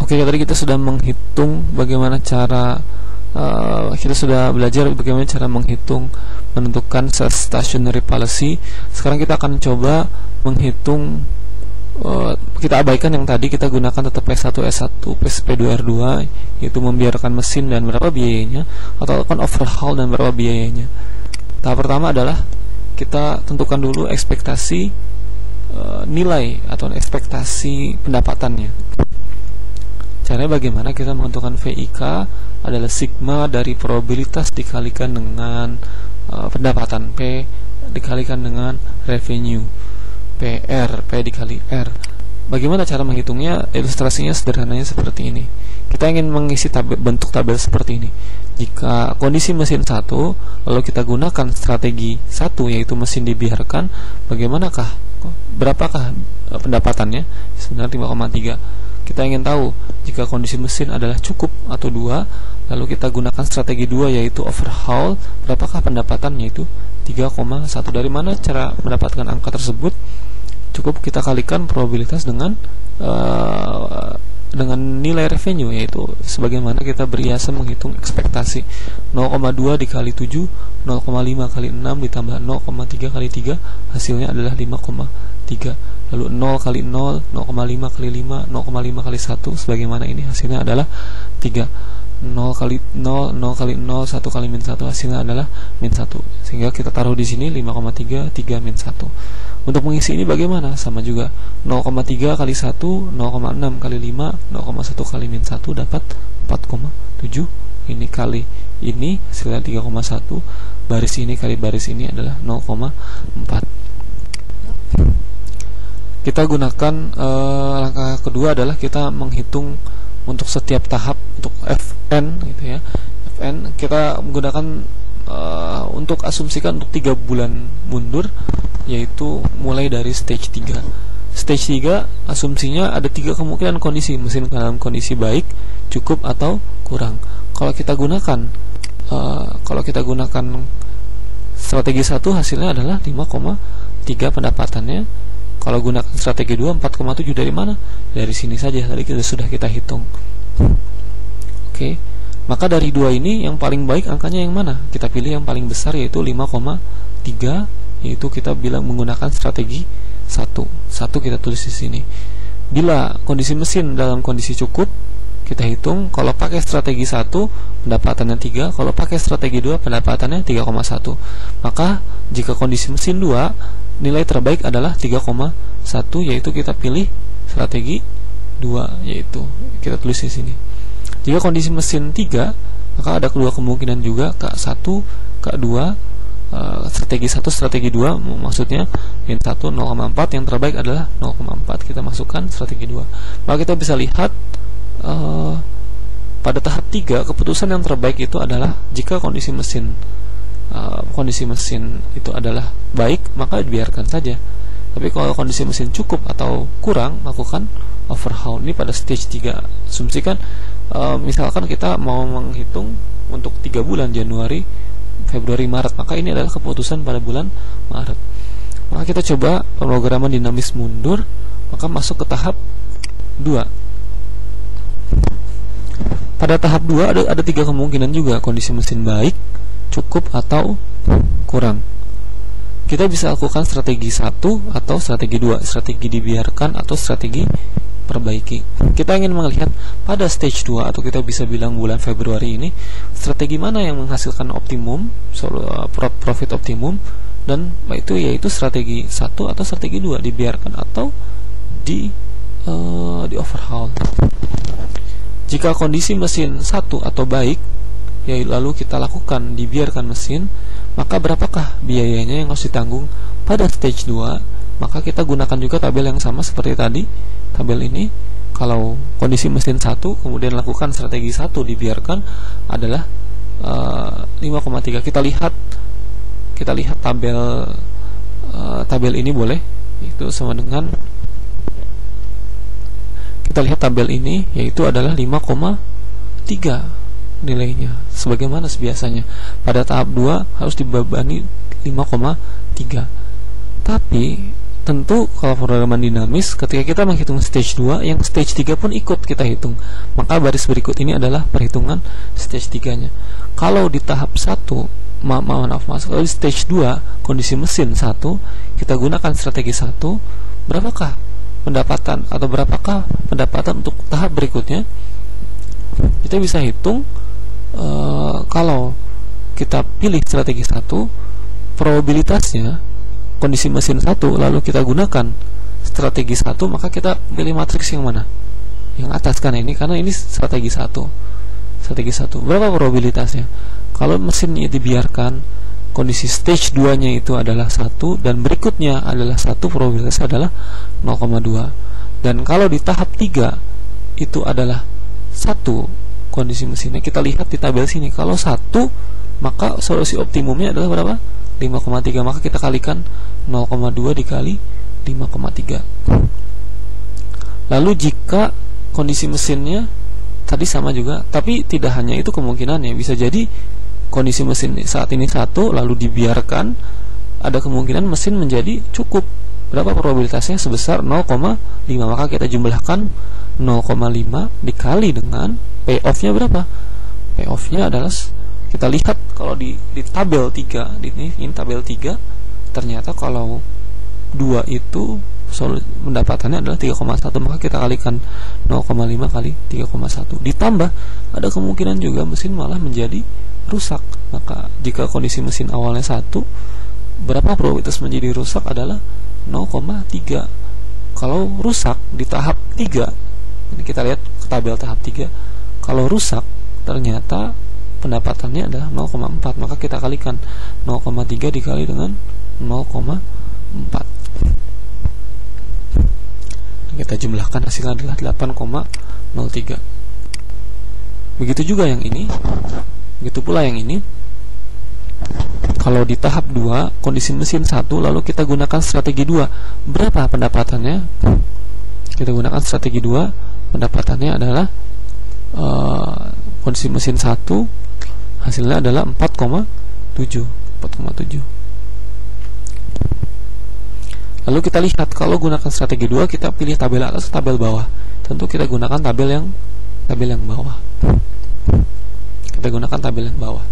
Oke, tadi kita sudah menghitung bagaimana cara kita sudah belajar bagaimana cara menghitung menentukan stationary policy. Sekarang kita akan coba menghitung, kita abaikan yang tadi, kita gunakan tetap P1 S1 P2 R2, yaitu membiarkan mesin dan berapa biayanya, atau lakukan overhaul dan berapa biayanya. Tahap pertama adalah kita tentukan dulu ekspektasi nilai atau ekspektasi pendapatannya. Caranya bagaimana? Kita menentukan VIK adalah sigma dari probabilitas dikalikan dengan pendapatan, P dikalikan dengan revenue, PR, P dikali R. Bagaimana cara menghitungnya? Ilustrasinya sederhananya seperti ini. Kita ingin mengisi bentuk tabel seperti ini. Jika kondisi mesin 1, lalu kita gunakan strategi 1, yaitu mesin dibiarkan, berapakah pendapatannya? Sebenarnya 5,3. Kita ingin tahu jika kondisi mesin adalah cukup atau 2, lalu kita gunakan strategi 2, yaitu overhaul, berapakah pendapatannya? Itu 3,1. Dari mana cara mendapatkan angka tersebut? Cukup kita kalikan probabilitas dengan nilai revenue, yaitu sebagaimana kita biasa menghitung ekspektasi. 0,2 dikali 7, 0,5 kali 6 ditambah 0,3 kali 3, hasilnya adalah 5,3. Lalu 0 kali 0, 0,5 kali 5, 0,5 kali 1, sebagaimana ini hasilnya adalah 3. 0 kali 0, 0 kali 0, 1 kali min 1, hasilnya adalah min 1. Sehingga kita taruh di sini 5,3, 3 min 1. Untuk mengisi ini bagaimana? Sama juga, 0,3 kali 1, 0,6 kali 5, 0,1 kali min 1 dapat 4,7. Ini kali ini hasilnya 3,1. Baris ini kali baris ini adalah 0,4. Kita gunakan langkah kedua adalah kita menghitung untuk setiap tahap, untuk FN gitu ya. FN kita menggunakan untuk asumsikan untuk 3 bulan mundur, yaitu mulai dari stage 3. Stage 3 asumsinya ada 3 kemungkinan kondisi mesin dalam kondisi baik, cukup atau kurang. Kalau kita gunakan strategi 1, hasilnya adalah 5,3 pendapatannya. Kalau gunakan strategi 2, 4,7. Dari mana? Dari sini saja, tadi sudah kita hitung. Oke, maka dari 2 ini yang paling baik angkanya yang mana? Kita pilih yang paling besar, yaitu 5,3, yaitu kita bilang menggunakan strategi 1. 1 kita tulis di sini. Bila kondisi mesin dalam kondisi cukup, kita hitung. Kalau pakai strategi 1, pendapatannya 3. Kalau pakai strategi 2, pendapatannya 3,1. Maka jika kondisi mesin 2, nilai terbaik adalah 3,1, yaitu kita pilih strategi 2, yaitu kita tulis di sini. Jika kondisi mesin 3, maka ada kedua kemungkinan juga, K1, K2, strategi 1, strategi 2, maksudnya min 1, 0,4, yang terbaik adalah 0,4, kita masukkan strategi 2. Maka kita bisa lihat pada tahap 3, keputusan yang terbaik itu adalah jika kondisi mesin itu adalah baik, maka dibiarkan saja. Tapi kalau kondisi mesin cukup atau kurang, lakukan overhaul. Ini pada stage 3. Asumsikan misalkan kita mau menghitung untuk 3 bulan, Januari, Februari, Maret, maka ini adalah keputusan pada bulan Maret. Maka kita coba pemrograman dinamis mundur, maka masuk ke tahap 2. Pada tahap 2 ada 3 kemungkinan juga, kondisi mesin baik, cukup atau kurang. Kita bisa lakukan strategi 1 atau strategi 2, strategi dibiarkan atau strategi perbaiki. Kita ingin melihat pada stage 2, atau kita bisa bilang bulan Februari ini, strategi mana yang menghasilkan optimum, profit optimum, dan itu yaitu strategi 1 atau strategi 2, dibiarkan atau di overhaul. Jika kondisi mesin 1 atau baik, ya lalu kita lakukan dibiarkan mesin, maka berapakah biayanya yang harus ditanggung pada stage 2? Maka kita gunakan juga tabel yang sama seperti tadi, tabel ini. Kalau kondisi mesin 1, kemudian lakukan strategi 1, dibiarkan, adalah 5,3. Kita lihat tabel ini boleh, itu sama dengan, kita lihat tabel ini, yaitu adalah 5,3 nilainya, sebagaimana biasanya. Pada tahap 2 harus dibebani 5,3. Tapi tentu kalau pemrograman dinamis, ketika kita menghitung stage 2, yang stage 3 pun ikut kita hitung. Maka baris berikut ini adalah perhitungan stage 3-nya. Kalau di tahap 1, kalau di stage 2, kondisi mesin 1, kita gunakan strategi 1, berapakah pendapatan atau berapakah pendapatan untuk tahap berikutnya? Kita bisa hitung kalau kita pilih strategi 1, probabilitasnya kondisi mesin 1 lalu kita gunakan strategi 1, maka kita pilih matriks yang mana? Yang atas kan ini, karena ini strategi 1. Strategi 1. Berapa probabilitasnya? Kalau mesinnya dibiarkan, kondisi stage 2-nya itu adalah 1 dan berikutnya adalah 1, probabilitasnya adalah 0,2. Dan kalau di tahap 3 itu adalah 1 kondisi mesinnya, kita lihat di tabel sini. Kalau 1, maka solusi optimumnya adalah berapa? 5,3. Maka kita kalikan 0,2 dikali 5,3. Lalu jika kondisi mesinnya tadi sama juga, tapi tidak hanya itu kemungkinannya, bisa jadi kondisi mesin saat ini 1 lalu dibiarkan, ada kemungkinan mesin menjadi cukup. Berapa probabilitasnya? Sebesar 0,5. Maka kita jumlahkan 0,5 dikali dengan payoff-nya berapa? Payoff-nya adalah, kita lihat kalau di tabel 3, ini tabel 3, ternyata kalau 2 itu pendapatannya adalah 3,1, maka kita kalikan 0,5 kali 3,1. Ditambah ada kemungkinan juga mesin malah menjadi rusak. Maka jika kondisi mesin awalnya 1, berapa probabilitas menjadi rusak adalah 0,3. Kalau rusak di tahap 3, ini kita lihat ke tabel tahap 3, kalau rusak ternyata pendapatannya adalah 0,4, maka kita kalikan 0,3 dikali dengan 0,4. Kita jumlahkan hasilnya adalah 8,03. Begitu juga yang ini. Begitu pula yang ini. Kalau di tahap 2, kondisi mesin 1, lalu kita gunakan strategi 2, berapa pendapatannya? Kita gunakan strategi 2, pendapatannya adalah kondisi mesin 1, hasilnya adalah 4,7. Lalu kita lihat kalau gunakan strategi 2, kita pilih tabel atas atau tabel bawah. Tentu kita gunakan tabel yang bawah. Kita gunakan tabel yang bawah.